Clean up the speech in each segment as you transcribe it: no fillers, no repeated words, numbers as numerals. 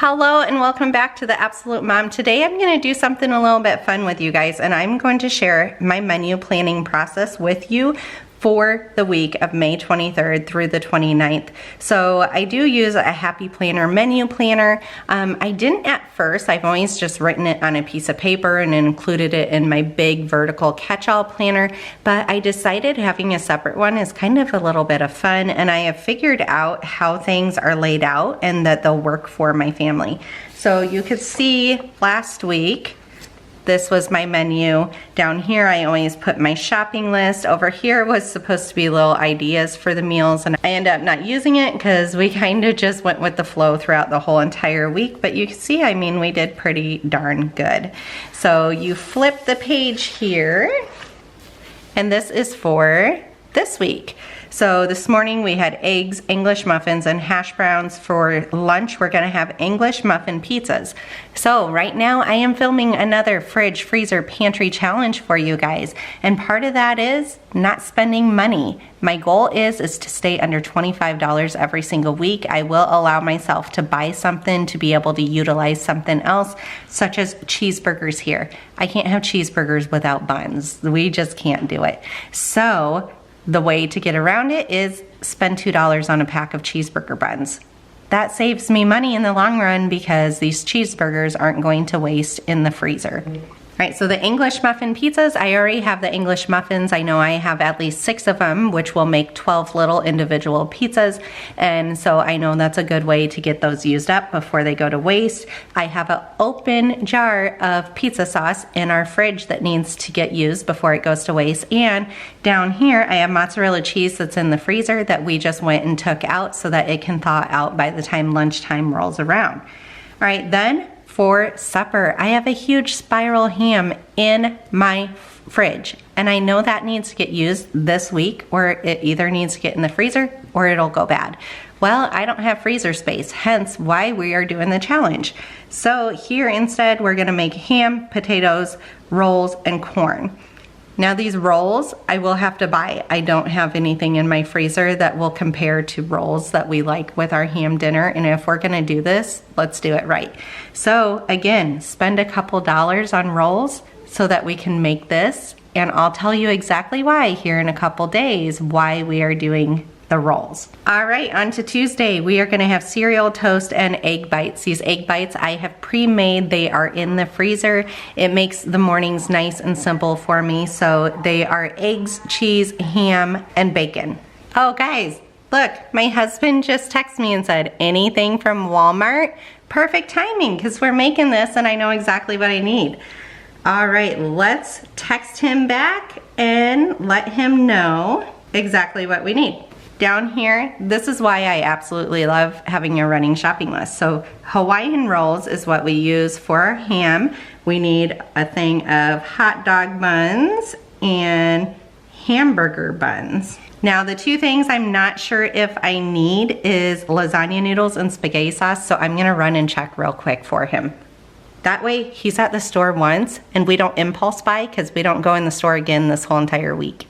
Hello and welcome back to The Absolute Mom. Today I'm going to do something a little bit fun with you guys, and I'm going to share my menu planning process with you for the week of May 23rd through the 29th. So I do use a Happy Planner menu planner. I didn't at first. I've always just written it on a piece of paper and included it in my big vertical catch-all planner, but I decided having a separate one is kind of a little bit of fun, and I have figured out how things are laid out and that they'll work for my family. So you could see last week, this was my menu. Down here, I always put my shopping list. Over here was supposed to be little ideas for the meals, and I ended up not using it because we kind of just went with the flow throughout the whole entire week. But you can see, I mean, we did pretty darn good. So you flip the page here, and this is for this week. So this morning we had eggs, English muffins, and hash browns. For lunch, we're gonna have English muffin pizzas. So right now I am filming another fridge, freezer, pantry challenge for you guys. And part of that is not spending money. My goal is to stay under $25 every single week. I will allow myself to buy something to be able to utilize something else, such as cheeseburgers here. I can't have cheeseburgers without buns. We just can't do it. So the way to get around it is spend $2 on a pack of cheeseburger buns. That saves me money in the long run because these cheeseburgers aren't going to waste in the freezer. All right, so the English muffin pizzas, I already have the English muffins. I know I have at least 6 of them, which will make 12 little individual pizzas. And so I know that's a good way to get those used up before they go to waste. I have an open jar of pizza sauce in our fridge that needs to get used before it goes to waste. And down here, I have mozzarella cheese that's in the freezer that we just went and took out so that it can thaw out by the time lunchtime rolls around. All right, then, for supper, I have a huge spiral ham in my fridge, and I know that needs to get used this week, or it either needs to get in the freezer or it'll go bad. Well, I don't have freezer space, hence why we are doing the challenge. So here instead, we're gonna make ham, potatoes, rolls, and corn. Now these rolls, I will have to buy. I don't have anything in my freezer that will compare to rolls that we like with our ham dinner. And if we're gonna do this, let's do it right. So again, spend a couple dollars on rolls so that we can make this. And I'll tell you exactly why here in a couple days, why we are doing the rolls. All right, on to Tuesday. We are gonna have cereal, toast, and egg bites. These egg bites I have pre-made. They are in the freezer. It makes the mornings nice and simple for me. So they are eggs, cheese, ham, and bacon. Oh guys, look, my husband just texted me and said, anything from Walmart? Perfect timing, because we're making this and I know exactly what I need. All right, let's text him back and let him know exactly what we need. Down here, this is why I absolutely love having a running shopping list. So Hawaiian rolls is what we use for our ham. We need a thing of hot dog buns and hamburger buns. Now the 2 things I'm not sure if I need is lasagna noodles and spaghetti sauce, so I'm gonna run and check real quick for him. That way he's at the store once and we don't impulse buy because we don't go in the store again this whole entire week.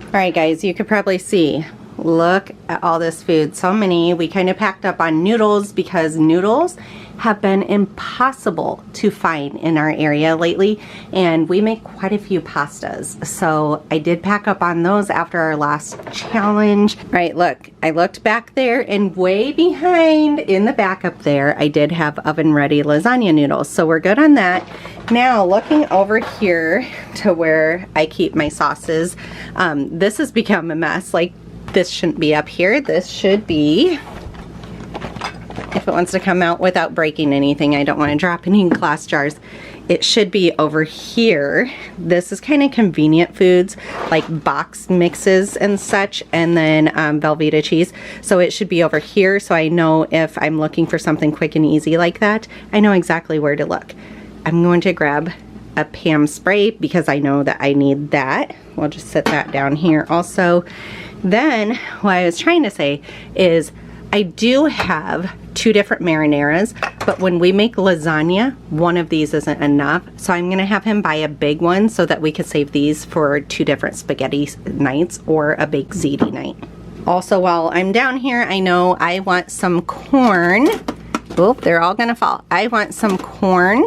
All right guys, you could probably see, look at all this food. So many. We kind of packed up on noodles because noodles have been impossible to find in our area lately, and we make quite a few pastas. So I did pack up on those after our last challenge. Right, look, I looked back there and way behind in the back up there, I did have oven ready lasagna noodles. So we're good on that. Now looking over here to where I keep my sauces, this has become a mess. Like, this shouldn't be up here. This should be, if it wants to come out without breaking anything, I don't want to drop any glass jars. It should be over here. This is kind of convenient foods like box mixes and such, and then Velveeta cheese. So it should be over here, so I know if I'm looking for something quick and easy like that, I know exactly where to look. I'm going to grab a Pam spray because I know that I need that. We'll just set that down here also. Then what I was trying to say is I do have 2 different marineras, but when we make lasagna, one of these isn't enough. So I'm gonna have him buy a big one so that we could save these for 2 different spaghetti nights or a baked ziti night. Also, while I'm down here, I know I want some corn Oop, they're all gonna fall. I want some corn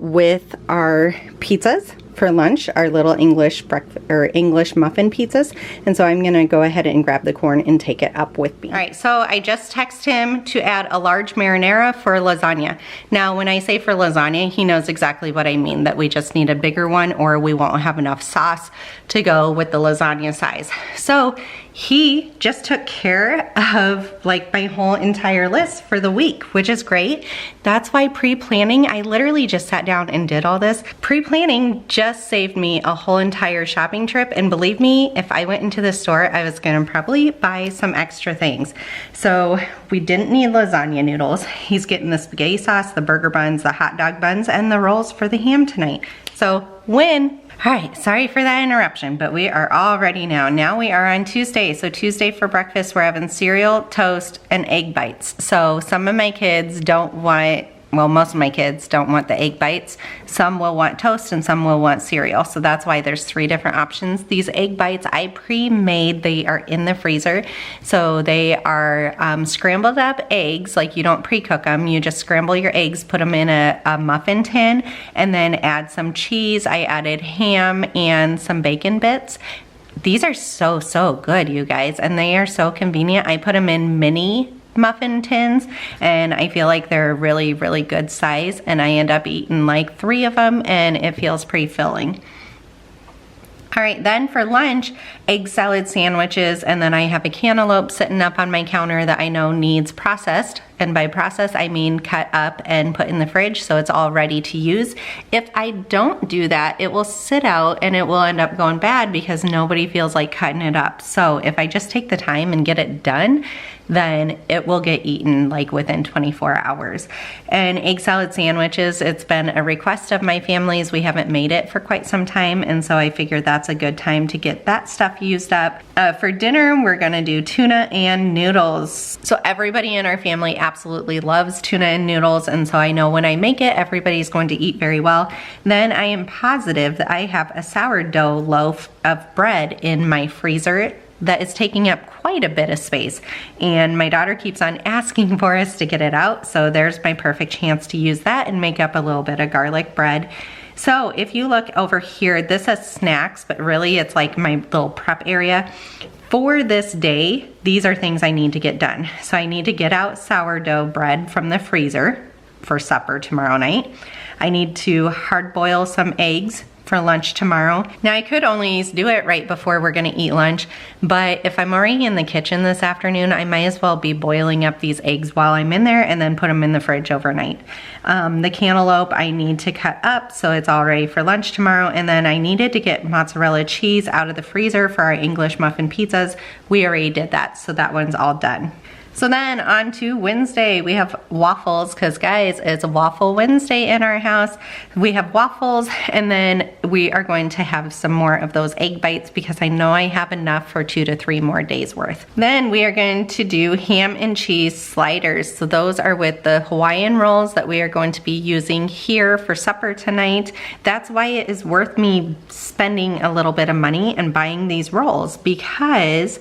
with our pizzas for lunch, our little English breakfast or English muffin pizzas. And so I'm gonna go ahead and grab the corn and take it up with me. All right, so I just texted him to add a large marinara for lasagna. Now, when I say for lasagna, he knows exactly what I mean, that we just need a bigger one or we won't have enough sauce to go with the lasagna size. So he just took care of like my whole entire list for the week, which is great. That's why pre-planning, I literally just sat down and did all this. Pre-planning just saved me a whole entire shopping trip, and believe me, if I went into the store, I was gonna probably buy some extra things. So we didn't need lasagna noodles. He's getting the spaghetti sauce, the burger buns, the hot dog buns, and the rolls for the ham tonight. So win. All right, sorry for that interruption, but we are all ready now. Now we are on Tuesday. So Tuesday for breakfast, we're having cereal, toast, and egg bites. So some of my kids don't want, well, most of my kids don't want the egg bites. Some will want toast and some will want cereal. So that's why there's 3 different options. These egg bites I pre-made, they are in the freezer. So they are scrambled up eggs, like you don't pre-cook them. You just scramble your eggs, put them in a muffin tin, and then add some cheese. I added ham and some bacon bits. These are so good, you guys, and they are so convenient. I put them in mini muffin tins, and I feel like they're a really good size, and I end up eating like 3 of them, and it feels pretty filling. All right, then for lunch, egg salad sandwiches, and then I have a cantaloupe sitting up on my counter that I know needs processed. And by process, I mean cut up and put in the fridge so it's all ready to use. If I don't do that, it will sit out and it will end up going bad because nobody feels like cutting it up. So if I just take the time and get it done, then it will get eaten like within 24 hours. And egg salad sandwiches, it's been a request of my family's. We haven't made it for quite some time, and so I figured that's a good time to get that stuff used up. For dinner, we're gonna do tuna and noodles. So everybody in our family absolutely loves tuna and noodles, and so I know when I make it, everybody's going to eat very well. Then I am positive that I have a sourdough loaf of bread in my freezer that is taking up quite a bit of space, and my daughter keeps on asking for us to get it out, so there's my perfect chance to use that and make up a little bit of garlic bread. So if you look over here, this says snacks, but really it's like my little prep area. For this day, these are things I need to get done. So I need to get out sourdough bread from the freezer for supper tomorrow night. I need to hard boil some eggs for lunch tomorrow. Now I could only do it right before we're gonna eat lunch, but if I'm already in the kitchen this afternoon, I might as well be boiling up these eggs while I'm in there and then put them in the fridge overnight. The cantaloupe I need to cut up so it's all ready for lunch tomorrow, and then I needed to get mozzarella cheese out of the freezer for our English muffin pizzas. We already did that, so that one's all done. So then on to Wednesday, we have waffles, because guys, it's Waffle Wednesday in our house. We have waffles, and then we are going to have some more of those egg bites because I know I have enough for 2 to 3 more days worth. Then we are going to do ham and cheese sliders. So those are with the Hawaiian rolls that we are going to be using here for supper tonight. That's why it is worth me spending a little bit of money and buying these rolls, because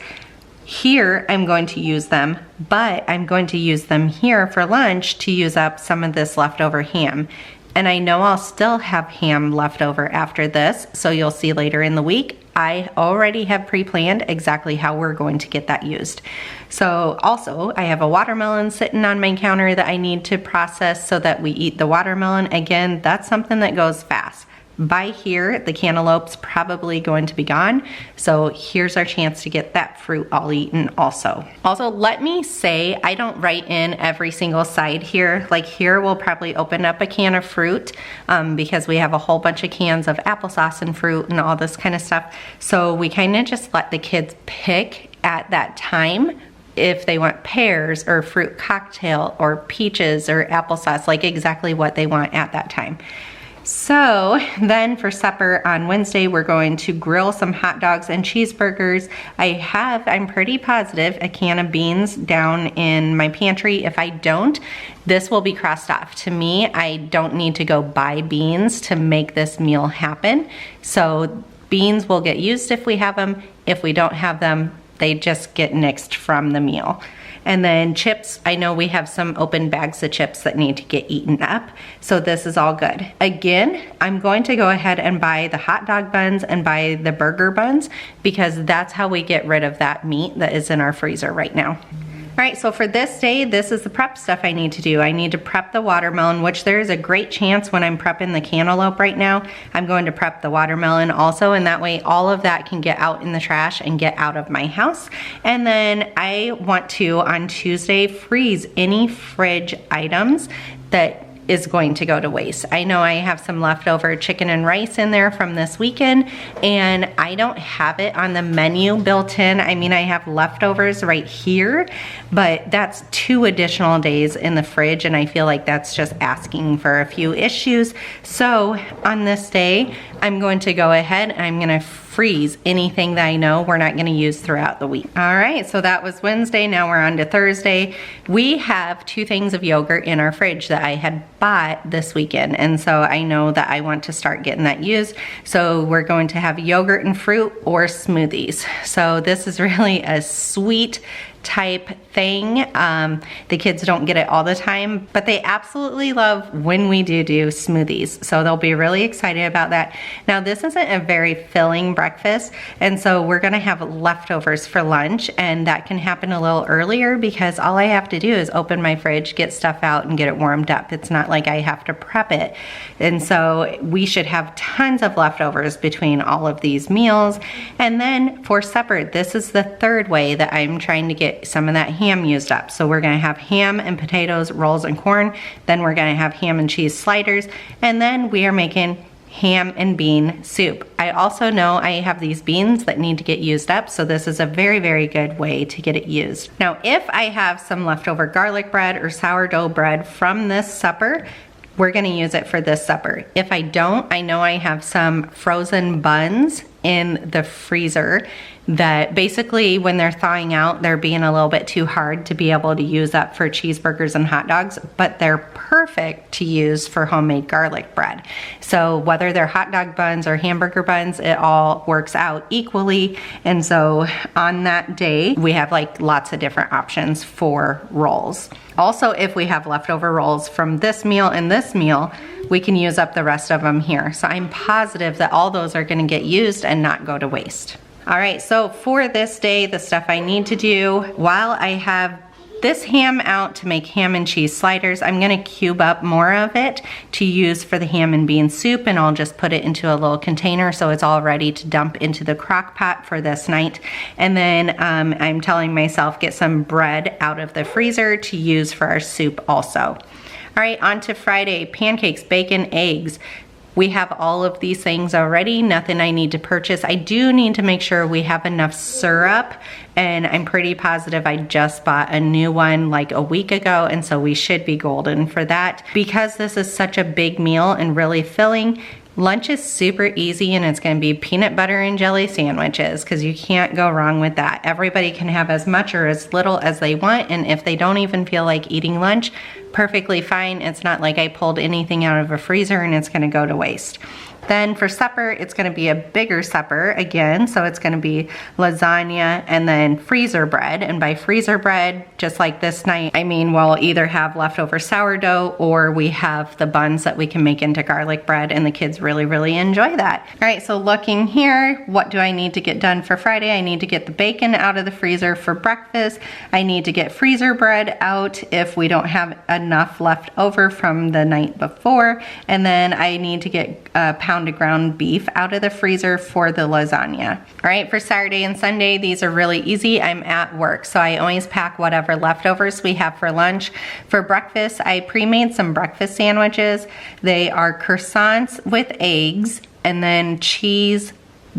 here I'm going to use them, but I'm going to use them here for lunch to use up some of this leftover ham. And I know I'll still have ham left over after this, so you'll see later in the week. I already have pre-planned exactly how we're going to get that used. So also, I have a watermelon sitting on my counter that I need to process so that we eat the watermelon. Again, that's something that goes fast. By here, the cantaloupe's probably going to be gone, so here's our chance to get that fruit all eaten also. Also, let me say, I don't write in every single side here. Like here, we'll probably open up a can of fruit because we have a whole bunch of cans of applesauce and fruit and all this kind of stuff. So we kind of just let the kids pick at that time if they want pears or fruit cocktail or peaches or applesauce, like exactly what they want at that time. So then for supper on Wednesday, we're going to grill some hot dogs and cheeseburgers. I'm pretty positive, a can of beans down in my pantry. If I don't, this will be crossed off. To me, I don't need to go buy beans to make this meal happen. So beans will get used if we have them. If we don't have them, they just get nixed from the meal. And then chips, I know we have some open bags of chips that need to get eaten up. So this is all good. Again, I'm going to go ahead and buy the hot dog buns and buy the burger buns because that's how we get rid of that meat that is in our freezer right now. All right, so for this day, this is the prep stuff I need to do. I need to prep the watermelon, which there is a great chance when I'm prepping the cantaloupe right now, I'm going to prep the watermelon also, and that way all of that can get out in the trash and get out of my house. And then I want to, on Tuesday, freeze any fridge items that is going to go to waste. I know I have some leftover chicken and rice in there from this weekend, and I don't have it on the menu built in. I mean, I have leftovers right here, but that's 2 additional days in the fridge, and I feel like that's just asking for a few issues. So on this day, I'm going to go ahead, I'm gonna freeze anything that I know we're not gonna use throughout the week. All right, so that was Wednesday, now we're on to Thursday. We have 2 things of yogurt in our fridge that I had bought this weekend, and so I know that I want to start getting that used. So we're going to have yogurt and fruit or smoothies. So this is really a sweet type thing. The kids don't get it all the time, but they absolutely love when we do smoothies. So they'll be really excited about that. Now this isn't a very filling breakfast, and so we're gonna have leftovers for lunch, and that can happen a little earlier because all I have to do is open my fridge, get stuff out, and get it warmed up. It's not like I have to prep it. And so we should have tons of leftovers between all of these meals. And then for supper, this is the 3rd way that I'm trying to get some of that ham used up. So we're gonna have ham and potatoes, rolls and corn. Then we're gonna have ham and cheese sliders. And then we are making ham and bean soup. I also know I have these beans that need to get used up, so this is a very, very good way to get it used. Now, if I have some leftover garlic bread or sourdough bread from this supper, we're gonna use it for this supper. If I don't, I know I have some frozen buns in the freezer that basically when they're thawing out, they're being a little bit too hard to be able to use up for cheeseburgers and hot dogs, but they're perfect to use for homemade garlic bread. So whether they're hot dog buns or hamburger buns, it all works out equally. And so on that day, we have like lots of different options for rolls. Also, if we have leftover rolls from this meal and this meal, we can use up the rest of them here. So I'm positive that all those are gonna get used and not go to waste. All right, so for this day, the stuff I need to do, while I have this ham out to make ham and cheese sliders, I'm gonna cube up more of it to use for the ham and bean soup, and I'll just put it into a little container so it's all ready to dump into the crock pot for this night. And then I'm telling myself get some bread out of the freezer to use for our soup also. All right, on to Friday, pancakes, bacon, eggs. We have all of these things already, nothing I need to purchase. I do need to make sure we have enough syrup, and I'm pretty positive I just bought a new one like a week ago, and so we should be golden for that. Because this is such a big meal and really filling, lunch is super easy, and it's gonna be peanut butter and jelly sandwiches because you can't go wrong with that. Everybody can have as much or as little as they want, and if they don't even feel like eating lunch, perfectly fine. It's not like I pulled anything out of a freezer and it's gonna go to waste. Then for supper, it's gonna be a bigger supper again, so it's gonna be lasagna and then freezer bread. And by freezer bread, just like this night, I mean we'll either have leftover sourdough or we have the buns that we can make into garlic bread, and the kids really, really enjoy that. All right, so looking here, what do I need to get done for Friday? I need to get the bacon out of the freezer for breakfast. I need to get freezer bread out if we don't have enough left over from the night before. And then I need to get a pound of ground beef out of the freezer for the lasagna. All right, for Saturday and Sunday, these are really easy. I'm at work, so I always pack whatever leftovers we have for lunch. For breakfast, I pre-made some breakfast sandwiches. They are croissants with eggs and then cheese,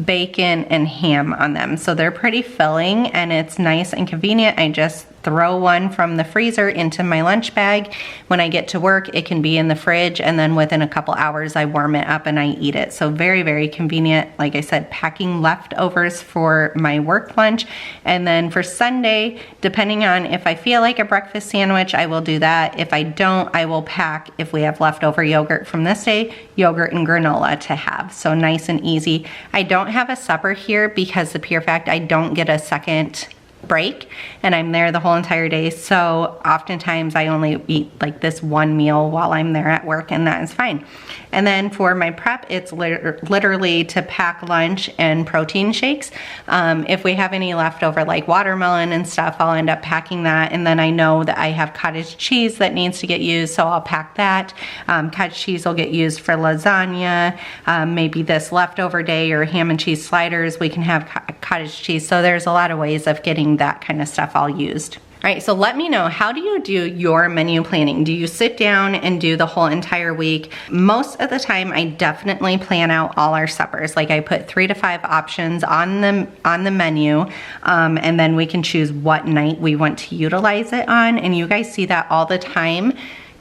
bacon, and ham on them. So they're pretty filling and it's nice and convenient. I just throw one from the freezer into my lunch bag. When I get to work, it can be in the fridge, and then within a couple hours I warm it up and I eat it. So very, very convenient. Like I said, packing leftovers for my work lunch. And then for Sunday, depending on if I feel like a breakfast sandwich, I will do that. If I don't, I will pack, if we have leftover yogurt from this day, yogurt and granola to have. So nice and easy. I don't have a supper here because the pure fact I don't get a second break, and I'm there the whole entire day. So oftentimes I only eat like this one meal while I'm there at work, and that is fine. And then for my prep, it's literally to pack lunch and protein shakes. If we have any leftover like watermelon and stuff, I'll end up packing that. And then I know that I have cottage cheese that needs to get used, so I'll pack that. Cottage cheese will get used for lasagna. Maybe this leftover day or ham and cheese sliders, we can have cottage cheese. So there's a lot of ways of getting that kind of stuff all used. All right, so let me know, how do you do your menu planning? Do you sit down and do the whole entire week? Most of the time, I definitely plan out all our suppers. Like I put 3 to 5 options on the menu, and then we can choose what night we want to utilize it on. And you guys see that all the time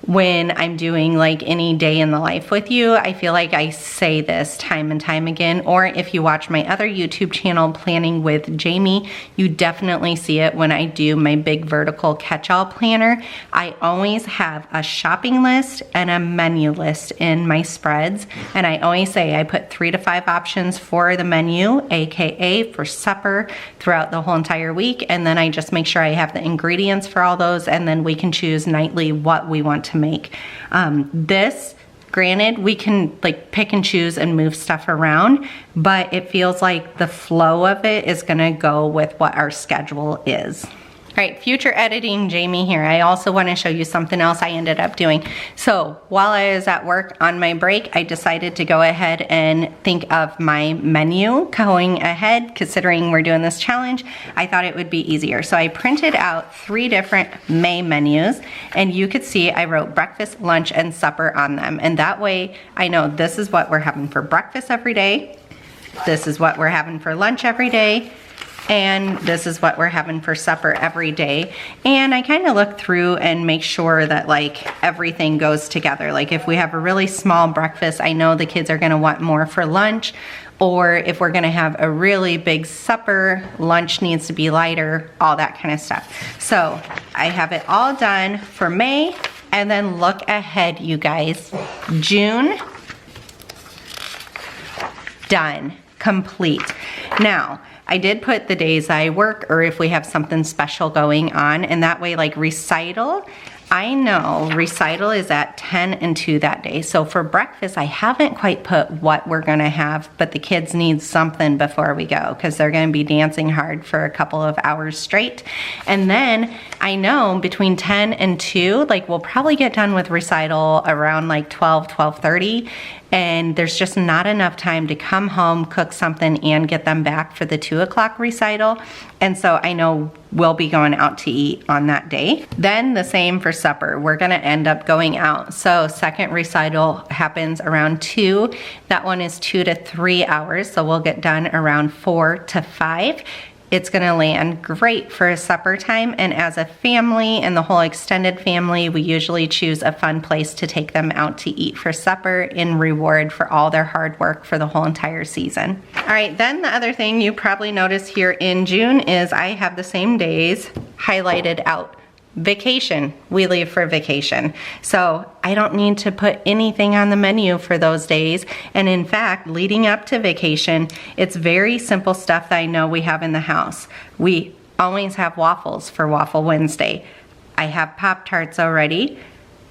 when I'm doing like any day in the life with you. I feel like I say this time and time again, or if you watch my other YouTube channel, Planning with Jamie, you definitely see it when I do my big vertical catch-all planner. I always have a shopping list and a menu list in my spreads, and I always say I put 3 to 5 options for the menu, aka for supper, throughout the whole entire week, and then I just make sure I have the ingredients for all those, and then we can choose nightly what we want to make. Granted, we can like pick and choose and move stuff around, but it feels like the flow of it is gonna go with what our schedule is. All right, future editing Jamie here. I also want to show you something else I ended up doing. So while I was at work on my break, I decided to go ahead and think of my menu going ahead. Considering we're doing this challenge, I thought it would be easier. So I printed out 3 different May menus, and you could see I wrote breakfast, lunch, and supper on them. And that way I know this is what we're having for breakfast every day, this is what we're having for lunch every day, and this is what we're having for supper every day. And I kind of look through and make sure that like everything goes together. Like if we have a really small breakfast, I know the kids are gonna want more for lunch, or if we're gonna have a really big supper, lunch needs to be lighter, all that kind of stuff. So I have it all done for May, and then look ahead, you guys. June, done, complete. Now, I did put the days I work, or if we have something special going on, and that way like recital, I know recital is at 10 and 2 that day. So for breakfast, I haven't quite put what we're gonna have, but the kids need something before we go because they're gonna be dancing hard for a couple of hours straight. And then I know between 10 and 2, like we'll probably get done with recital around like 12:30. And there's just not enough time to come home, cook something, and get them back for the 2 o'clock recital. And so I know we'll be going out to eat on that day. Then the same for supper. We're gonna end up going out. So second recital happens around 2. That one is 2 to 3 hours. So we'll get done around 4 to 5. It's gonna land great for a supper time, and as a family and the whole extended family, we usually choose a fun place to take them out to eat for supper in reward for all their hard work for the whole entire season. All right, then the other thing you probably notice here in June is I have the same days highlighted out. Vacation, we leave for vacation. So I don't need to put anything on the menu for those days. And in fact, leading up to vacation, it's very simple stuff that I know we have in the house. We always have waffles for Waffle Wednesday. I have Pop-Tarts already.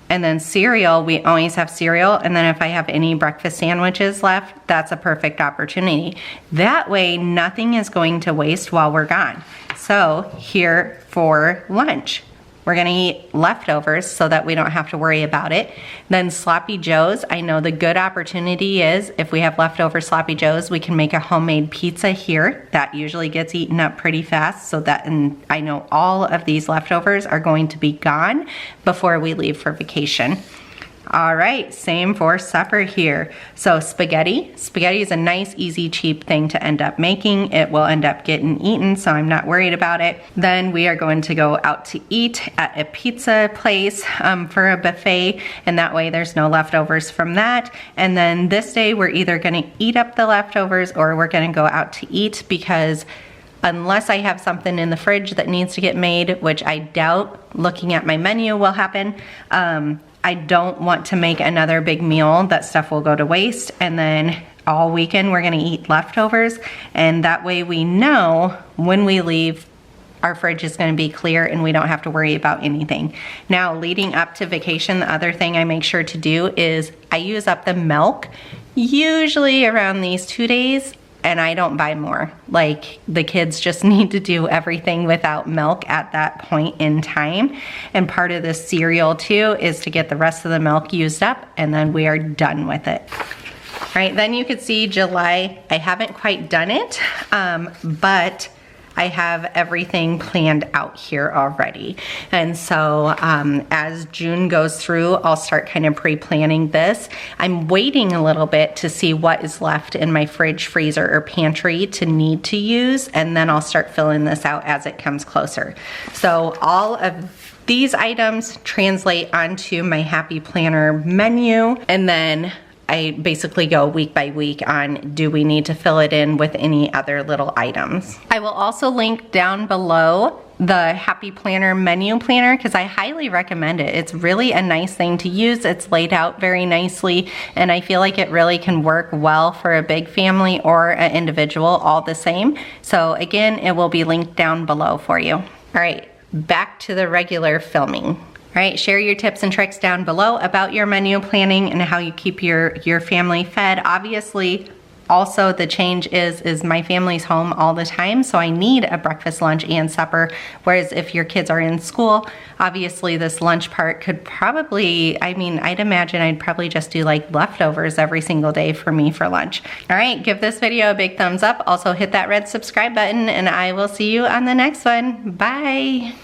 And then cereal, we always have cereal. And then if I have any breakfast sandwiches left, that's a perfect opportunity. That way, nothing is going to waste while we're gone. So here for lunch, we're gonna eat leftovers so that we don't have to worry about it. Then Sloppy Joes, I know the good opportunity is if we have leftover Sloppy Joes, we can make a homemade pizza here. That usually gets eaten up pretty fast, so that, and I know all of these leftovers are going to be gone before we leave for vacation. All right, same for supper here. So spaghetti. Spaghetti is a nice, easy, cheap thing to end up making. It will end up getting eaten, so I'm not worried about it. Then we are going to go out to eat at a pizza place for a buffet, and that way there's no leftovers from that. And then this day we're either gonna eat up the leftovers or we're gonna go out to eat, because unless I have something in the fridge that needs to get made, which I doubt looking at my menu will happen, I don't want to make another big meal. That stuff will go to waste, and then all weekend we're gonna eat leftovers, and that way we know when we leave our fridge is going to be clear and we don't have to worry about anything. Now, leading up to vacation, the other thing I make sure to do is I use up the milk usually around these 2 days, and I don't buy more. Like, the kids just need to do everything without milk at that point in time. And part of this cereal too is to get the rest of the milk used up, and then we are done with it. All right, then you can see July, I haven't quite done it, but I have everything planned out here already. And so as June goes through, I'll start kind of pre-planning this. I'm waiting a little bit to see what is left in my fridge, freezer, or pantry to need to use, and then I'll start filling this out as it comes closer. So all of these items translate onto my Happy Planner menu, and then I basically go week by week on, do we need to fill it in with any other little items. I will also link down below the Happy Planner menu planner because I highly recommend it. It's really a nice thing to use. It's laid out very nicely, and I feel like it really can work well for a big family or an individual, all the same. So again, it will be linked down below for you. All right, back to the regular filming. All right, share your tips and tricks down below about your menu planning and how you keep your family fed. Obviously, also the change is my family's home all the time, so I need a breakfast, lunch, and supper. Whereas if your kids are in school, obviously this lunch part could probably, I mean, I'd imagine I'd probably just do like leftovers every single day for me for lunch. All right, give this video a big thumbs up. Also hit that red subscribe button, and I will see you on the next one. Bye.